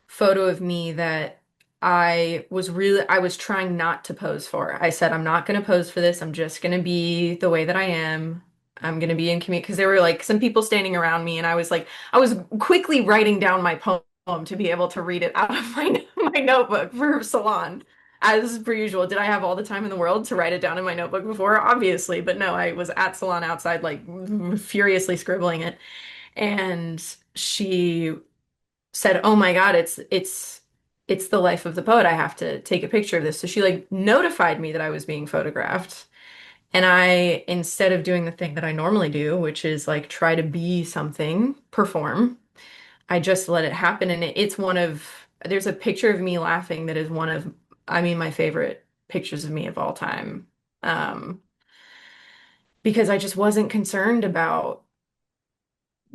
S2: photo of me that I was trying not to pose for. I said I'm not going to pose for this. I'm just going to be the way that I am. I'm going to be in community because there were like some people standing around me and I was quickly writing down my poem to be able to read it out of my notebook for Salon. As per usual, did I have all the time in the world to write it down in my notebook before? Obviously, but no, I was at Salon outside, like furiously scribbling it. And she said, "Oh my God, it's the life of the poet. I have to take a picture of this." So she like notified me that I was being photographed. And I, instead of doing the thing that I normally do, which is like try to be something, perform, I just let it happen. And it's there's a picture of me laughing that is I mean, my favorite pictures of me of all time. Um, because I just wasn't concerned about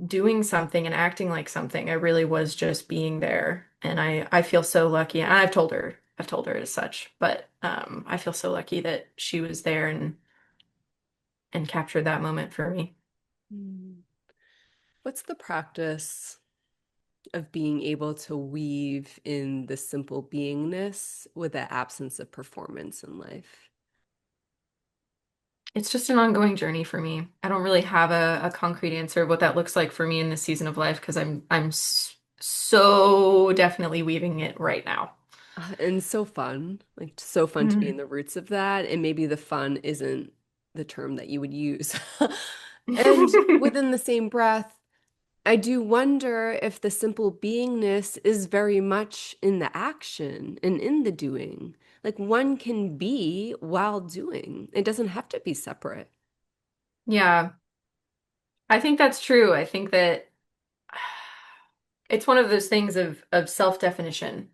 S2: doing something and acting like something. I really was just being there. And I feel so lucky. And I've told her as such, but I feel so lucky that she was there and captured that moment for me.
S1: Hmm. What's the practice? of being able to weave in the simple beingness with the absence of performance in life.
S2: It's just an ongoing journey for me. I don't really have a concrete answer of what that looks like for me in this season of life because so definitely weaving it right now.
S1: And so fun, like so fun to be in
S2: Mhm.
S1: the roots of that. And maybe the fun isn't the term that you would use. And within the same breath, I do wonder if the simple beingness is very much in the action and in the doing. Like one can be while doing. It doesn't have to be separate.
S2: Yeah, I think that's true. I think that it's one of those things of self-definition.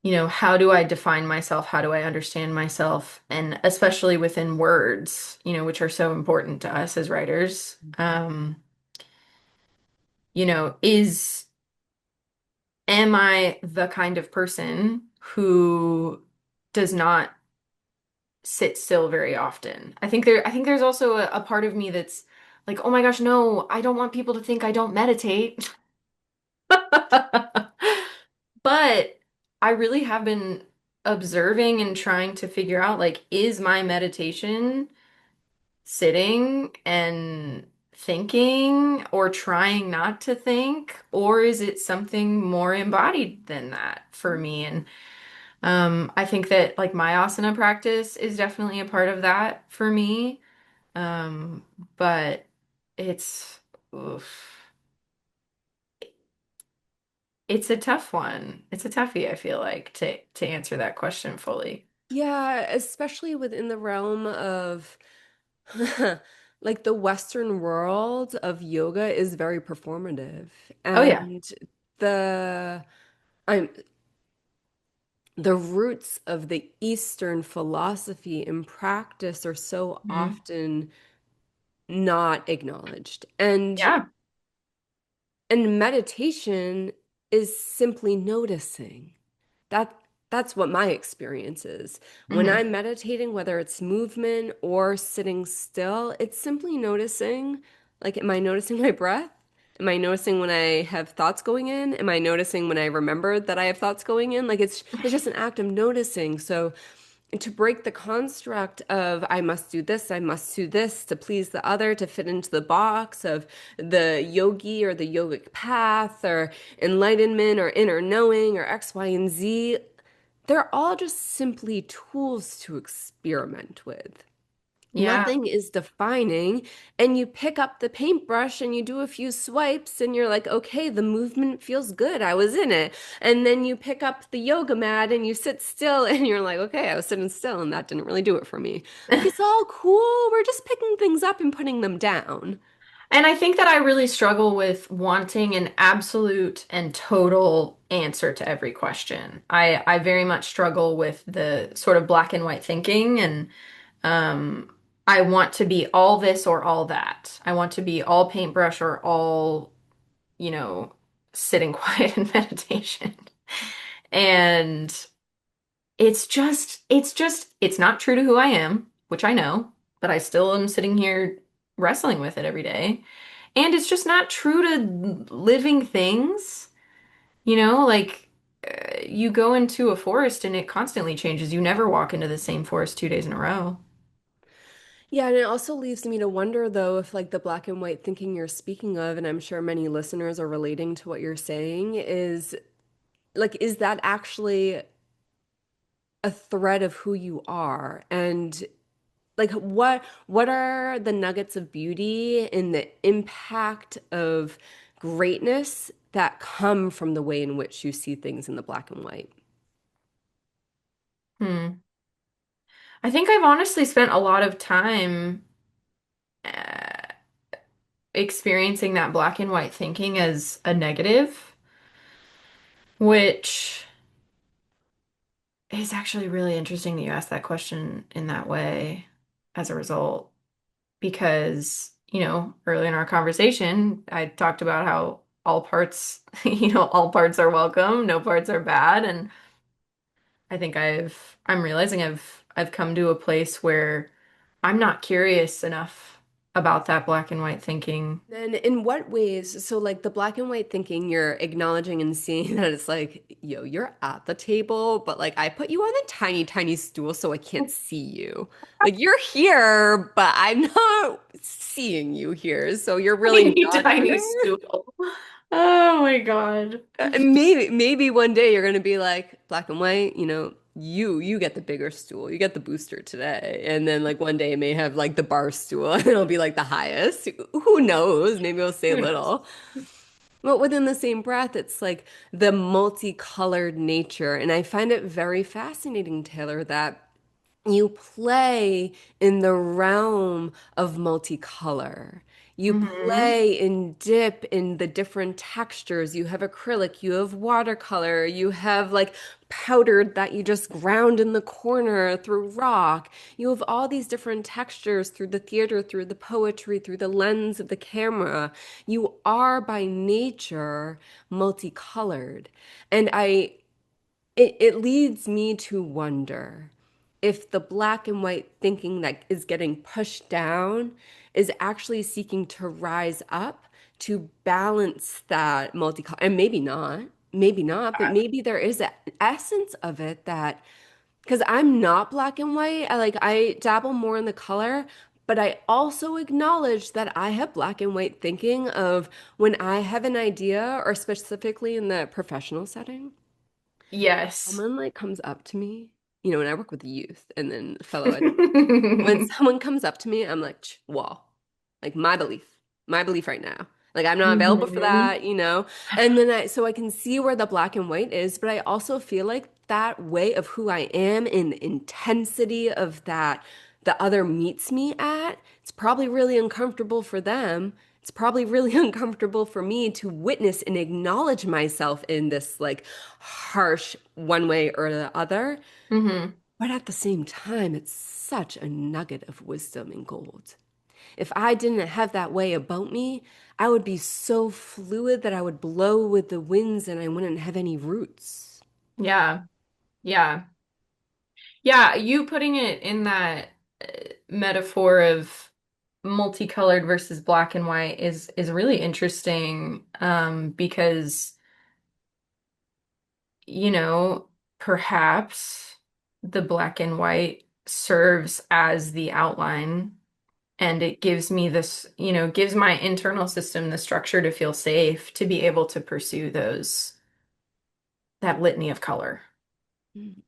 S2: You know, how do I define myself? How do I understand myself? And especially within words, you know, which are so important to us as writers. You know, am I the kind of person who does not sit still very often? I think there's also a part of me that's like, oh my gosh, no, I don't want people to think I don't meditate. But I really have been observing and trying to figure out like, is my meditation sitting and thinking or trying not to think, or is it something more embodied than that for me? And I think that like my asana practice is definitely a part of that for me. Um, but it's oof, it's a tough one. It's a toughie, I feel like, to answer that question fully.
S1: Yeah, especially within the realm of like the Western world of yoga is very performative.
S2: Oh yeah.
S1: And the I'm the roots of the Eastern philosophy and practice are so
S2: Mhm.
S1: often not acknowledged. And
S2: Yeah.
S1: meditation is simply noticing. That that's what my experience is. When
S2: Hmm.
S1: I'm meditating, whether it's movement or sitting still, it's simply noticing, like, am I noticing my breath? Am I noticing when I have thoughts going in? Am I noticing when I remember that I have thoughts going in? Like it's just an act of noticing. So to break the construct of I must do this, I must do this to please the other, to fit into the box of the yogi or the yogic path or enlightenment or inner knowing or X, Y, and Z, they're all just simply tools to experiment with.
S2: Yeah.
S1: Nothing is defining, and you pick up the paintbrush and you do a few swipes, and you're like, okay, the movement feels good. I was in it. And then you pick up the yoga mat and you sit still, and you're like, okay, I was sitting still, and that didn't really do it for me. Like, it's all cool. We're just picking things up and putting them down.
S2: And I think that I really struggle with wanting an absolute and total answer to every question. I very much struggle with the sort of black and white thinking, and um, I want to be all this or all that. I want to be all paintbrush or all, you know, sitting quiet in meditation. And it's not true to who I am, which I know, but I still am sitting here wrestling with it every day. And it's just not true to living things, you know, like you go into a forest and it constantly changes. You never walk into the same forest 2 days in a row.
S1: Yeah, and it also leaves me to wonder, though, if like the black and white thinking you're speaking of, and I'm sure many listeners are relating to what you're saying, is like, is that actually a thread of who you are? And like what are the nuggets of beauty and the impact of greatness that come from the way in which you see things in the black and white?
S2: Hmm. I think I've honestly spent a lot of time uh, experiencing that black and white thinking as a negative, which is actually really interesting that you asked that question in that way as a result. Because, you know, early in our conversation, I talked about how all parts, you know, all parts are welcome, no parts are bad. And I think I'm realizing I've come to a place where I'm not curious enough about that black and white thinking.
S1: Then in what ways? So like the black and white thinking, you're acknowledging and seeing that it's like, yo, you're at the table, but like I put you on a tiny, tiny stool so I can't see you. Like you're here, but I'm not seeing you here. So you're really
S2: Tiny,
S1: not
S2: tiny
S1: here.
S2: stool. Oh my God.
S1: Maybe one day you're gonna be like black and white, you get the bigger stool, you get the booster today, and then like one day it may have like the bar stool, and it'll be like the highest. Who knows? Maybe it'll say
S2: Who knows?
S1: little. But within the same breath, it's like the multicolored nature, and I find it very fascinating, Taylor, that you play in the realm of multicolor. You
S2: Hmm.
S1: play and dip in the different textures. You have acrylic, you have watercolor, you have like powdered that you just ground in the corner through rock. You have all these different textures through the theater, through the poetry, through the lens of the camera. You are by nature multicolored. And it leads me to wonder if the black and white thinking that is getting pushed down is actually seeking to rise up to balance that multicolor. And maybe not, but maybe there is an essence of it that, because I'm not black and white, I dabble more in the color. But I also acknowledge that I have black and white thinking of when I have an idea, or specifically in the professional setting.
S2: Yes.
S1: Someone like comes up to me, and I work with youth and then fellow ed. When someone comes up to me, I'm like, wall, like my belief right now. Like I'm not available for
S2: Hmm.
S1: that. And then so I can see where the black and white is, but I also feel like that way of who I am in the intensity of that the other meets me at, it's probably really uncomfortable for them. It's probably really uncomfortable for me to witness and acknowledge myself in this like harsh one way or the other.
S2: Hmm.
S1: But at the same time, it's such a nugget of wisdom and gold. If I didn't have that way about me, I would be so fluid that I would blow with the winds and I wouldn't have any roots.
S2: Yeah. Yeah. Yeah. You putting it in that metaphor of multicolored versus black and white is really interesting because you know, perhaps the black and white serves as the outline and it gives me this, gives my internal system the structure to feel safe to be able to pursue that litany of color,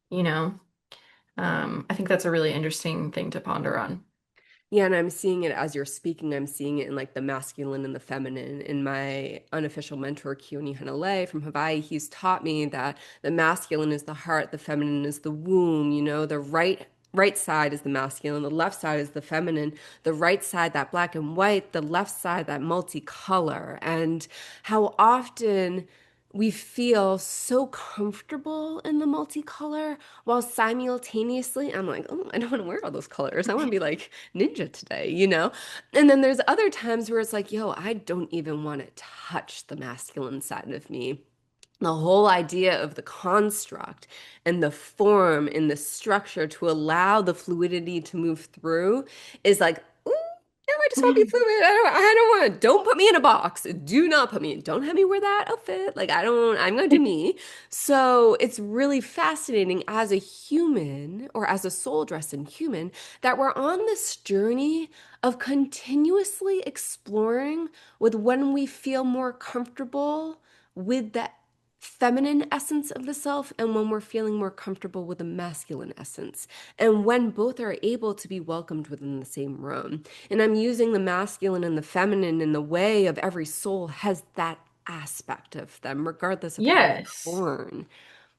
S2: you know? I think that's a really interesting thing to ponder on.
S1: Yeah, and I'm seeing it as you're speaking. I'm seeing it in like the masculine and the feminine. In my unofficial mentor, Keone Hanalei from Hawaii, he's taught me that the masculine is the heart, the feminine is the womb. The right side is the masculine, the left side is the feminine. The right side, that black and white, the left side, that multicolor. And how often we feel so comfortable in the multicolor while simultaneously I'm like, oh, I don't want to wear all those colors. I want to be like ninja today. And then there's other times where it's like, yo, I don't even want to touch the masculine side of me. The whole idea of the construct and the form and the structure to allow the fluidity to move through is like, ooh, no, I just want to be fluid. I don't want to, don't put me in a box. Do not put me in, don't have me wear that outfit. Like, I'm going to do me. So it's really fascinating as a human or as a soul dressed in human that we're on this journey of continuously exploring with when we feel more comfortable with that feminine essence of the self and when we're feeling more comfortable with the masculine essence and when both are able to be welcomed within the same room. And I'm using the masculine and the feminine in the way of every soul has that aspect of them regardless of how they're
S2: Yes.
S1: born.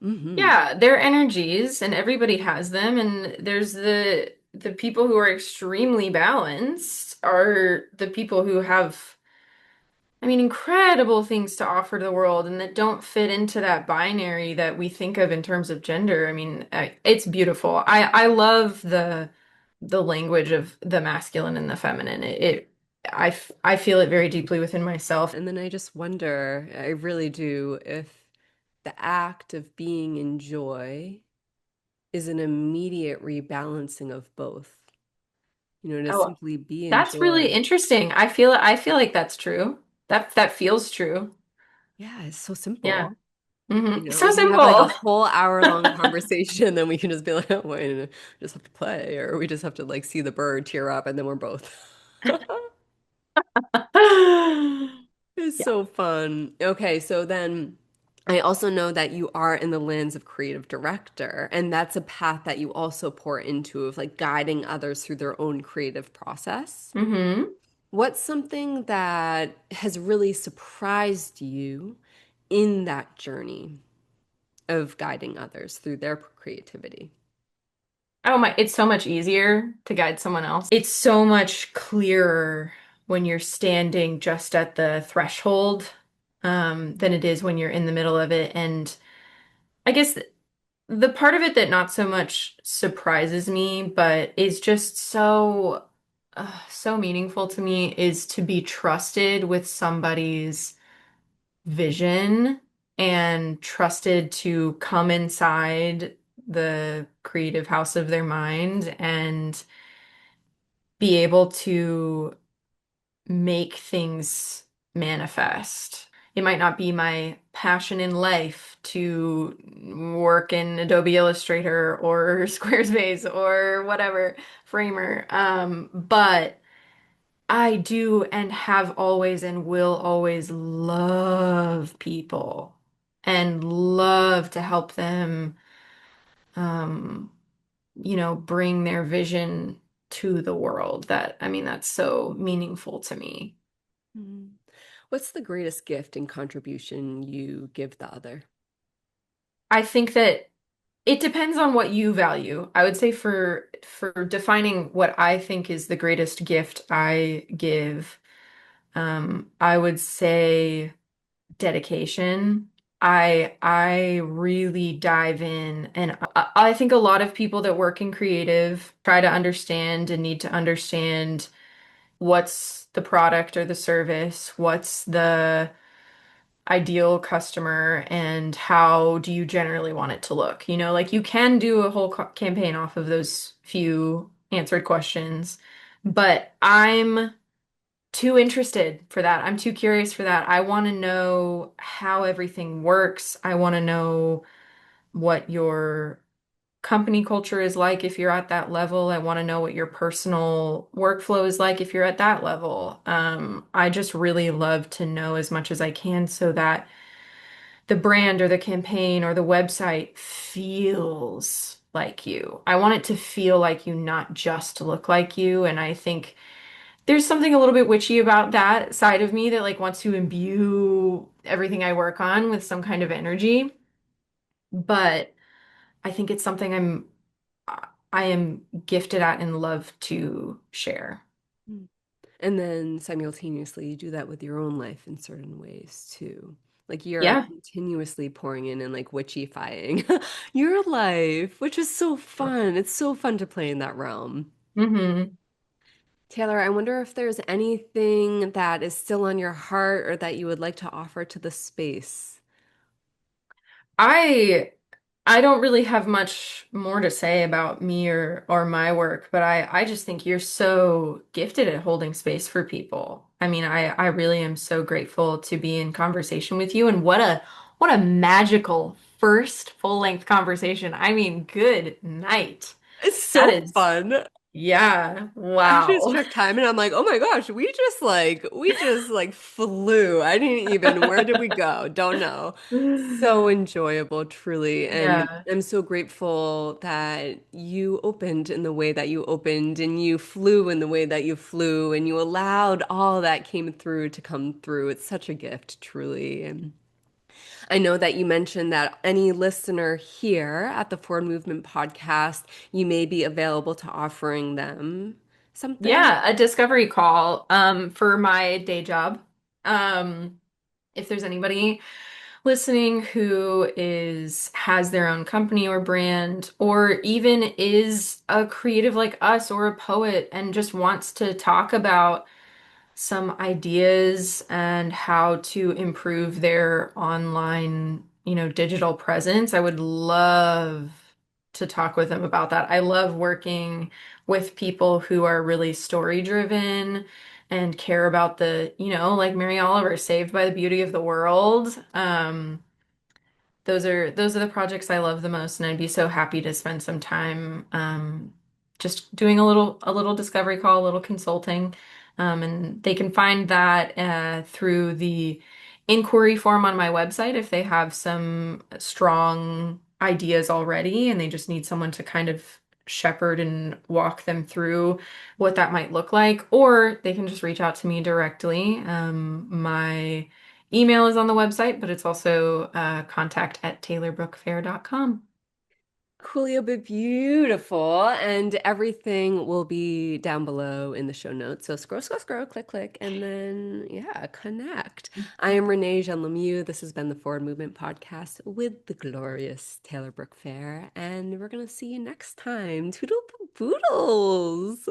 S1: Hmm.
S2: Yeah, they're energies and everybody has them and there's the people who are extremely balanced are the people who have incredible things to offer to the world and that don't fit into that binary that we think of in terms of gender. It's beautiful. I love the language of the masculine and the feminine. I feel it very deeply within myself.
S1: And then I just wonder, I really do, if the act of being in joy is an immediate rebalancing of both. to
S2: Oh,
S1: simply be in
S2: that's really
S1: joy.
S2: interesting. I feel like that's true. That feels true.
S1: Yeah, it's so
S2: Yeah.
S1: simple.
S2: So
S1: We can have like a
S2: simple.
S1: whole hour-long conversation, then we can just be like, oh, wait, we just have to play, or we just have to like see the bird tear up, and then we're both. It's
S2: Yeah.
S1: so fun. Okay, so then I also know that you are in the lands of creative director, and that's a path that you also pour into of like guiding others through their own creative process.
S2: hmm
S1: What's something that has really surprised you in that journey of guiding others through their creativity?
S2: Oh my, it's so much easier to guide someone else. It's so much clearer when you're standing just at the threshold, than it is when you're in the middle of it. And I guess the part of it that not so much surprises me, but is just so meaningful to me is to be trusted with somebody's vision and trusted to come inside the creative house of their mind and be able to make things manifest. It might not be my passion in life to work in Adobe Illustrator or Squarespace or whatever, Framer. But I do and have always and will always love people and love to help them, um, bring their vision to the world. I mean, that's so meaningful to me.
S1: Mhm. What's the greatest gift and contribution you give the other?
S2: I think that it depends on what you value. I would say for defining what I think is the greatest gift I give, I would say dedication. I really dive in, and I think a lot of people that work in creative try to understand and need to understand what's the product or the service, what's the ideal customer, and how do you generally want it to look. Like you can do a whole campaign off of those few answered questions, but I'm too interested for that. I'm too curious for that. I want to know how everything works. I want to know what your company culture is like if you're at that level. I want to know what your personal workflow is like if you're at that level. I just really love to know as much as I can so that the brand or the campaign or the website feels like you. I want it to feel like you, not just to look like you. And I think there's something a little bit witchy about that side of me that like wants to imbue everything I work on with some kind of energy. But I think it's something I am gifted at and love to share.
S1: Mm. And then simultaneously, you do that with your own life in certain ways too. Like you're
S2: Yeah.
S1: continuously pouring in and like witchifying your life, which is so fun. It's so fun to play in that realm.
S2: hmm
S1: Taylor, I wonder if there's anything that is still on your heart or that you would like to offer to the space.
S2: I I don't really have much more to say about me or my work, but I just think you're so gifted at holding space for people. I mean, I really am so grateful to be in conversation with you, and what a magical first full-length conversation. I mean, good night.
S1: It's
S2: That
S1: so
S2: is,
S1: fun.
S2: yeah,
S1: I just
S2: wow.
S1: checked time and I'm like, oh my gosh, we just like flew. I didn't even, where did we go? Don't know. So enjoyable, truly. And
S2: Yeah.
S1: I'm so grateful that you opened in the way that you opened and you flew in the way that you flew and you allowed all that came through to come through. It's such a gift, truly. And I know that you mentioned that any listener here at the Forward Movement podcast, you may be available to offering them something.
S2: Yeah, a discovery call for my day job. Um if there's anybody listening who has their own company or brand or even is a creative like us or a poet and just wants to talk about some ideas and how to improve their online, digital presence, I would love to talk with them about that. I love working with people who are really story driven and care about like Mary Oliver, Saved by the Beauty of the World. Those are the projects I love the most, and I'd be so happy to spend some time just doing a little discovery call, a little consulting. And they can find that through the inquiry form on my website if they have some strong ideas already and they just need someone to kind of shepherd and walk them through what that might look like, or they can just reach out to me directly. My email is on the website, but it's also contact@taylorbrookfair.com.
S1: Coolio, but beautiful. And everything will be down below in the show notes. So scroll, scroll, scroll, click, click, and then, yeah, connect. I am Renee Jean Lemieux. This has been the Forward Movement Podcast with the glorious Taylor Brook Fair. And we're going to see you next time. Toodle poodles.